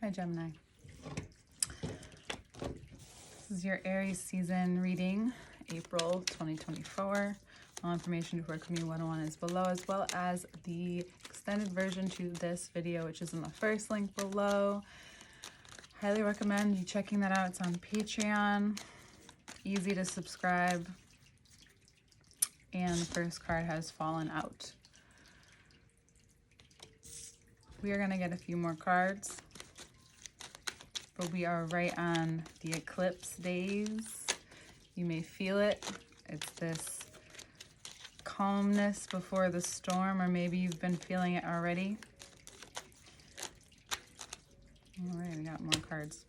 Hi, Gemini. This is your Aries season reading, April 2024. All information for Community 101 is below, as well as the extended version to this video, which is in the first link below. Highly recommend you checking that out. It's on Patreon. Easy to subscribe. And the first card has fallen out. We are going to get a few more cards, but we are right on the eclipse days. You may feel it. It's this calmness before the storm, or maybe you've been feeling it already. All right, we got more cards.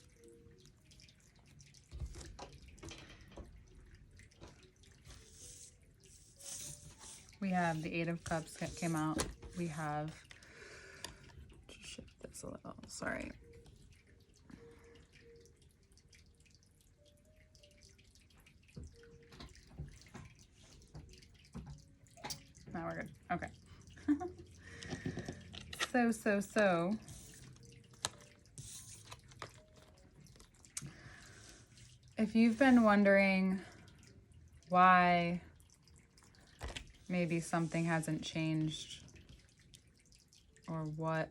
We have the Eight of Cups that came out. We have, just shift this a little, sorry. Now we're good. Okay. So. If you've been wondering why maybe something hasn't changed, or why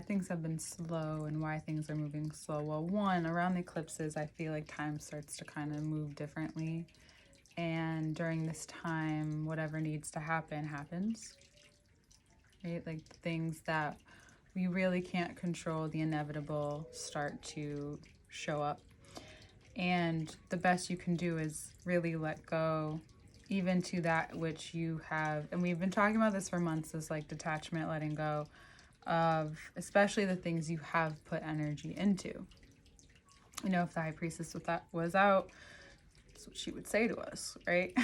things have been slow and why things are moving slow. Well, one, around the eclipses, I feel like time starts to kind of move differently. And during this time, whatever needs to happen, happens. Right? Like things that we really can't control, the inevitable, start to show up. And the best you can do is really let go, even to that which you have. And we've been talking about this for months, is like detachment, letting go of especially the things you have put energy into. You know, if the High Priestess was out, that's what she would say to us, right?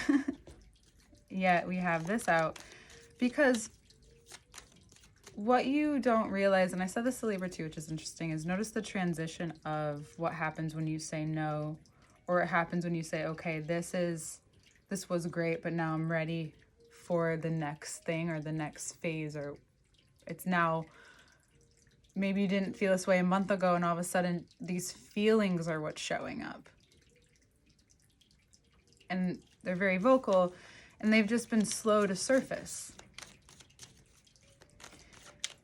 Yet we have this out because what you don't realize, and I said this to Libra too, which is interesting, is notice the transition of what happens when you say no, or it happens when you say, okay, this was great, but now I'm ready for the next thing or the next phase, or it's now, maybe you didn't feel this way a month ago and all of a sudden these feelings are what's showing up. And they're very vocal and they've just been slow to surface.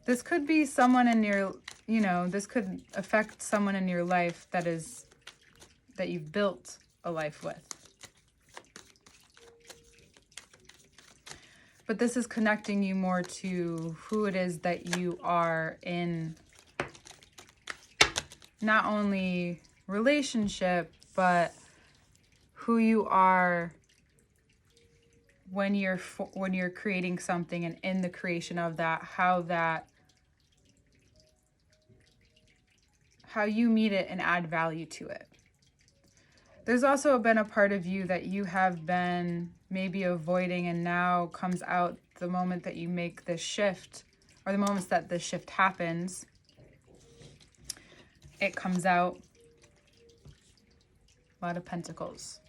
This could be someone in your, this could affect someone in your life that you've built a life with. But this is connecting you more to who it is that you are in not only relationship, but who you are when you're creating something, and in the creation of that, how you meet it and add value to it. There's also been a part of you that you have been maybe avoiding, and now comes out the moment that you make this shift, or the moments that this shift happens. It comes out. A lot of pentacles,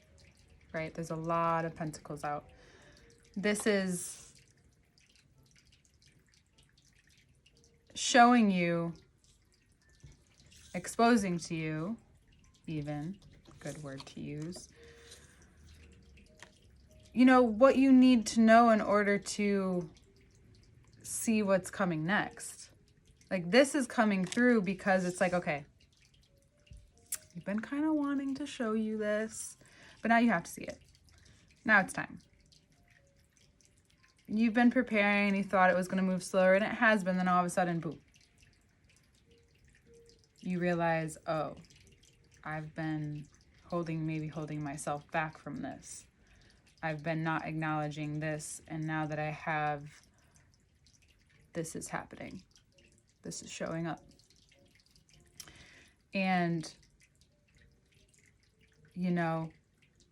right? There's a lot of pentacles out. This is showing you, exposing to you, even, good word to use, what you need to know in order to see what's coming next. Like, this is coming through because it's like, okay, you've been kind of wanting to show you this, but now you have to see it. Now it's time. You've been preparing and you thought it was going to move slower, and it has been, then all of a sudden, boom. You realize, oh, I've been maybe holding myself back from this. I've been not acknowledging this, and now that I have, this is happening. This is showing up. And,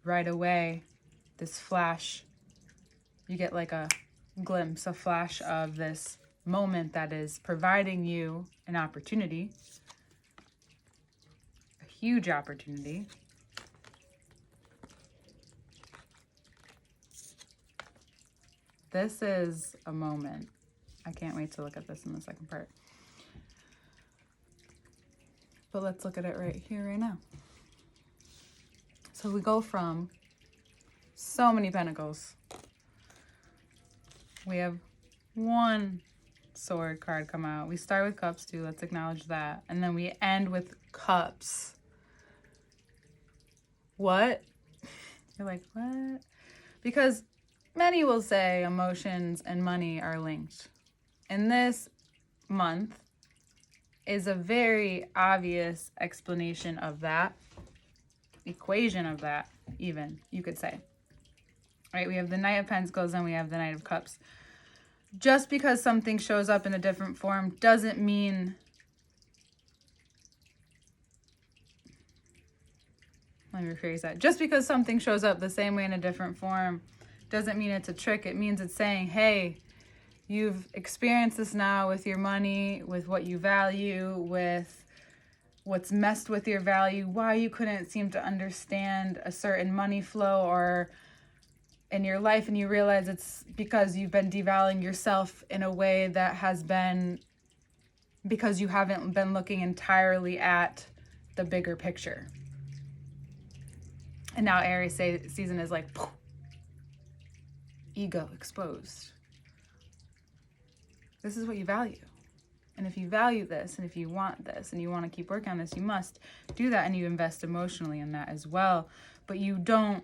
right away, this flash, you get like a glimpse, a flash of this moment that is providing you an opportunity, a huge opportunity. This is a moment I can't wait to look at this in the second part. But let's look at it right here, right now. So we go from so many pentacles. We have one sword card come out. We start with cups too. Let's acknowledge that. And then we end with cups. What? You're like, what? Because many will say emotions and money are linked. And this month is a very obvious explanation of that, equation of that, even, you could say. Right? We have the Knight of Pentacles and we have the Knight of Cups. Just because something shows up in a different form doesn't mean... Let me rephrase that. Just because something shows up the same way in a different form doesn't mean it's a trick. It means it's saying, hey, you've experienced this now with your money, with what you value, with what's messed with your value, why you couldn't seem to understand a certain money flow or in your life, and you realize it's because you've been devaluing yourself in a way that has been because you haven't been looking entirely at the bigger picture. And now Aries season is like, poof, ego exposed. This is what you value. And if you value this, and if you want this, and you want to keep working on this, you must do that, and you invest emotionally in that as well. But you don't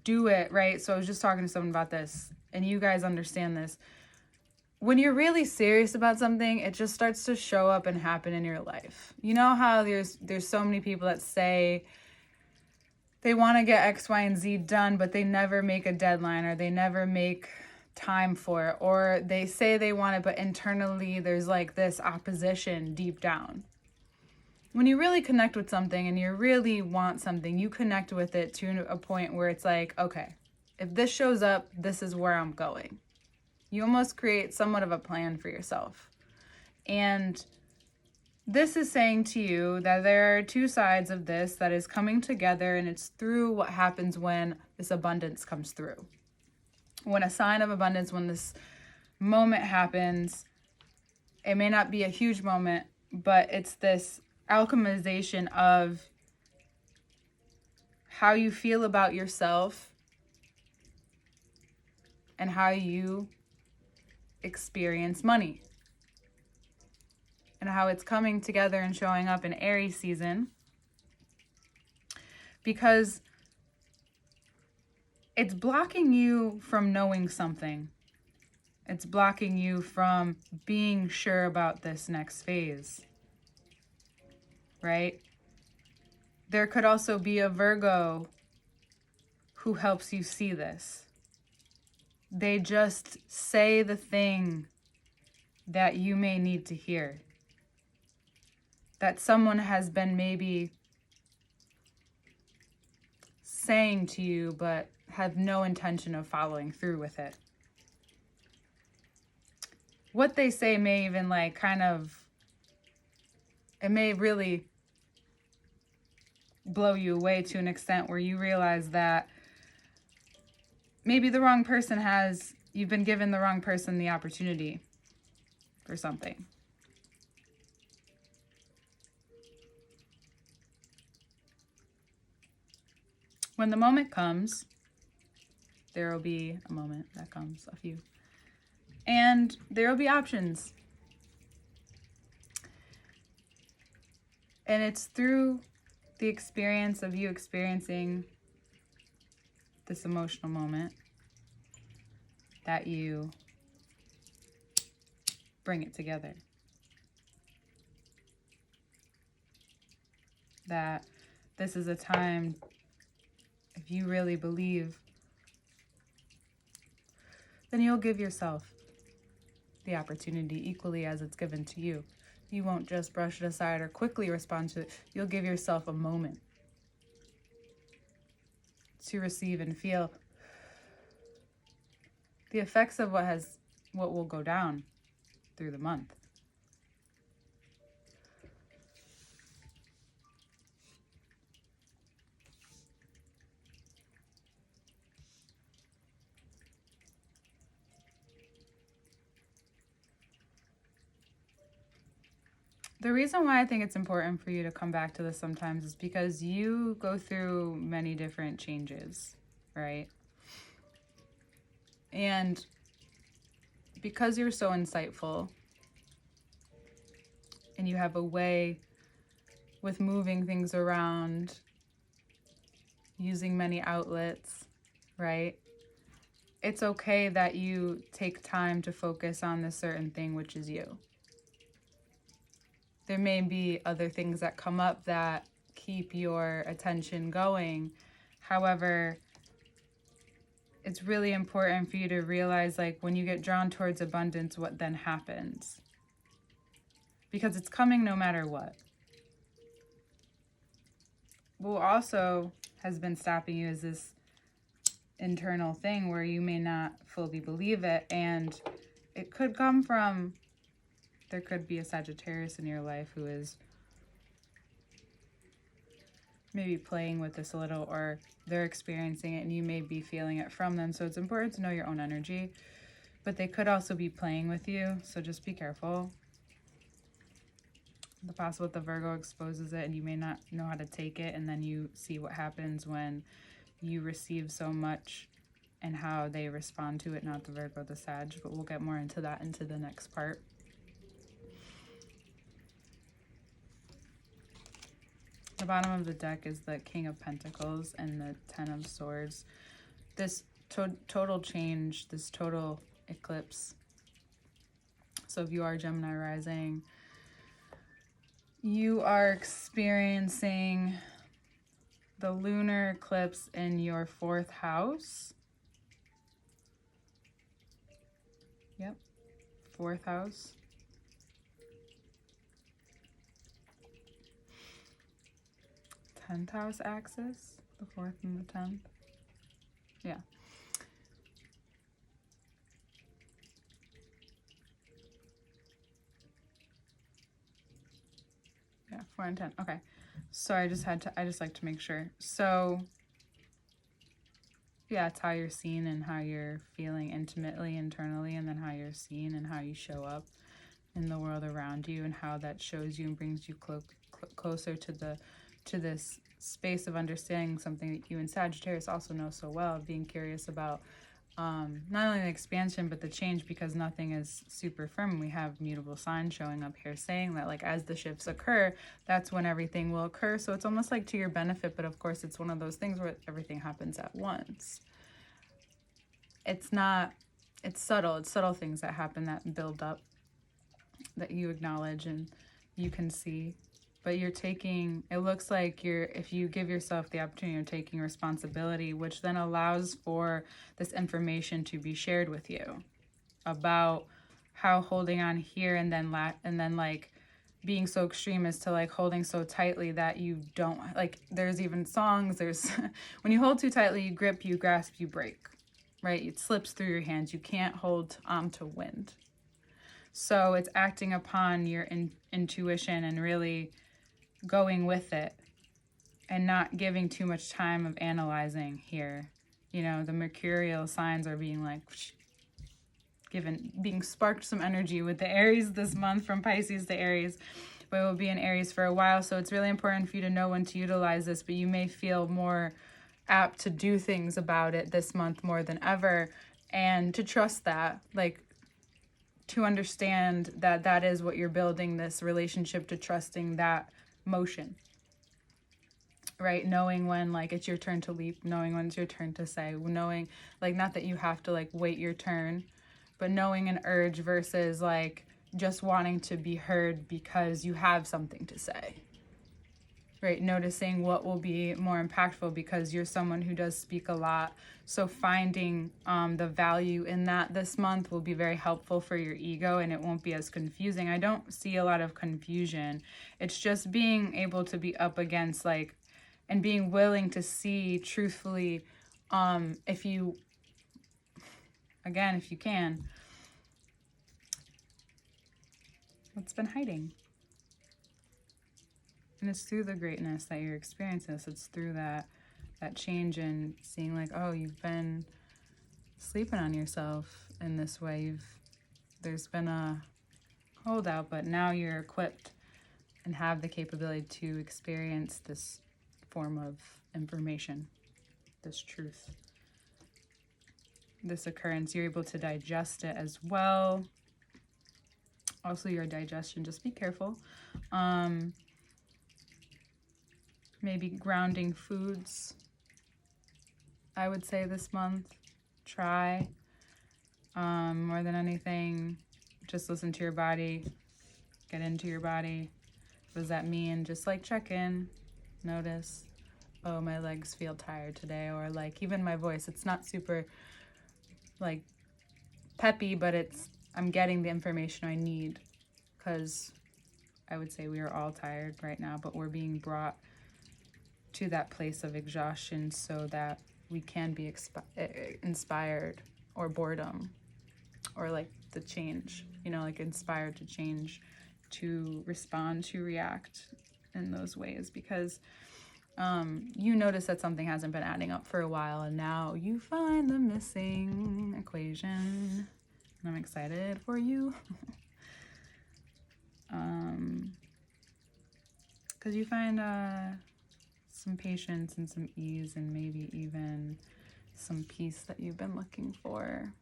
do it, right? So I was just talking to someone about this, and you guys understand this. When you're really serious about something, it just starts to show up and happen in your life. You know how there's so many people that say they want to get X, Y, and Z done, but they never make a deadline, or they never make time for it, or they say they want it, but internally there's like this opposition deep down. When you really connect with something and you really want something, you connect with it to a point where it's like, okay, if this shows up, this is where I'm going. You almost create somewhat of a plan for yourself. And this is saying to you that there are two sides of this that is coming together, and it's through what happens when this abundance comes through. When a sign of abundance, when this moment happens, it may not be a huge moment, but it's this alchemization of how you feel about yourself and how you experience money, and how it's coming together and showing up in Aries season, because it's blocking you from knowing something. It's blocking you from being sure about this next phase, right? There could also be a Virgo who helps you see this. They just say the thing that you may need to hear, that someone has been maybe saying to you, but have no intention of following through with it. What they say may even like kind of, it may really blow you away to an extent where you realize that maybe the wrong person you've been given the wrong person the opportunity for something. When the moment comes, there will be a moment that comes, a few. And there will be options. And it's through the experience of you experiencing this emotional moment that you bring it together. That this is a time, if you really believe, then you'll give yourself the opportunity equally as it's given to you. You won't just brush it aside or quickly respond to it. You'll give yourself a moment to receive and feel the effects of what will go down through the month. The reason why I think it's important for you to come back to this sometimes is because you go through many different changes, right? And because you're so insightful and you have a way with moving things around, using many outlets, right? It's okay that you take time to focus on this certain thing, which is you. There may be other things that come up that keep your attention going. However, it's really important for you to realize, like, when you get drawn towards abundance, what then happens? Because it's coming no matter what. What also has been stopping you is this internal thing where you may not fully believe it, and it could come from, there could be a Sagittarius in your life who is maybe playing with this a little, or they're experiencing it and you may be feeling it from them. So it's important to know your own energy, but they could also be playing with you, so just be careful. The possible the Virgo exposes it and you may not know how to take it, and then you see what happens when you receive so much and how they respond to it, not the Virgo, the Sag, but we'll get more into that into the next part. The bottom of the deck is the King of Pentacles and the Ten of Swords. This total change, this total eclipse. So if you are Gemini rising, you are experiencing the lunar eclipse in your 4th house. Yep, 4th house. Tenth house axis, the 4th and the 10th. Yeah. Yeah, 4 and 10. Okay. So I just like to make sure. So yeah, it's how you're seen and how you're feeling intimately, internally, and then how you're seen and how you show up in the world around you, and how that shows you and brings you closer to this space of understanding something that you and Sagittarius also know so well, being curious about not only the expansion but the change, because nothing is super firm. We have mutable signs showing up here saying that, like, as the shifts occur, that's when everything will occur. So it's almost like to your benefit, but of course it's one of those things where everything happens at once. It's subtle things that happen that build up, that you acknowledge and you can see. But you're taking, it looks like if you give yourself the opportunity, you're taking responsibility, which then allows for this information to be shared with you about how holding on here and then like being so extreme as to like holding so tightly that you don't, like, there's even songs, there's when you hold too tightly, you grip, you grasp, you break, right? It slips through your hands. You can't hold on to wind. So it's acting upon your intuition and really going with it and not giving too much time of analyzing here. You know, the mercurial signs are being like being sparked some energy with the Aries this month, from Pisces to Aries, but it will be in Aries for a while. So it's really important for you to know when to utilize this, but you may feel more apt to do things about it this month more than ever, and to trust that, like, to understand that that is what you're building, this relationship, to trusting that motion, right? Knowing when, like, it's your turn to leap, knowing when it's your turn to say, knowing, like, not that you have to, like, wait your turn, but knowing an urge versus, like, just wanting to be heard because you have something to say, right? Noticing what will be more impactful because you're someone who does speak a lot. So finding the value in that this month will be very helpful for your ego, and it won't be as confusing. I don't see a lot of confusion. It's just being able to be up against, like, and being willing to see truthfully, if you can, what's been hiding. And it's through the greatness that you're experiencing this. It's through that change and seeing, like, oh, you've been sleeping on yourself in this way. There's been a holdout, but now you're equipped and have the capability to experience this form of information, this truth, this occurrence. You're able to digest it as well. Also, your digestion, just be careful. Maybe grounding foods, I would say this month. Try. More than anything, just listen to your body, get into your body. What does that mean? Just like check in, notice, oh, my legs feel tired today, or like even my voice, it's not super like peppy, but I'm getting the information I need, because I would say we are all tired right now, but we're being brought to that place of exhaustion so that we can be inspired, or boredom, or like the change, like inspired to change, to respond, to react in those ways, because you notice that something hasn't been adding up for a while, and now you find the missing equation, and I'm excited for you. Because you find some patience and some ease, and maybe even some peace that you've been looking for.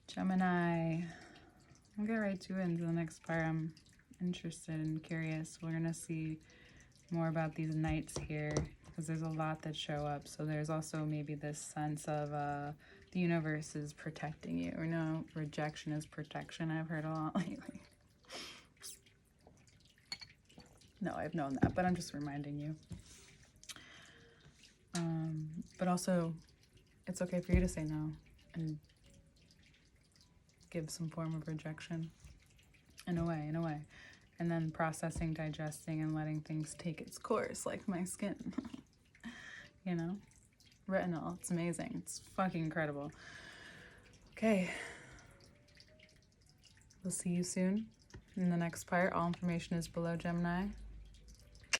Gemini, I'll get right to it into the next part. I'm interested and curious. We're going to see more about these nights here, because there's a lot that show up. So there's also maybe this sense of the universe is protecting you. Or no, rejection is protection. I've heard a lot lately. No, I've known that, but I'm just reminding you. But also, it's okay for you to say no and give some form of rejection in a way. And then processing, digesting, and letting things take its course, like my skin. Retinol, it's amazing. It's fucking incredible. Okay. We'll see you soon in the next part. All information is below, Gemini.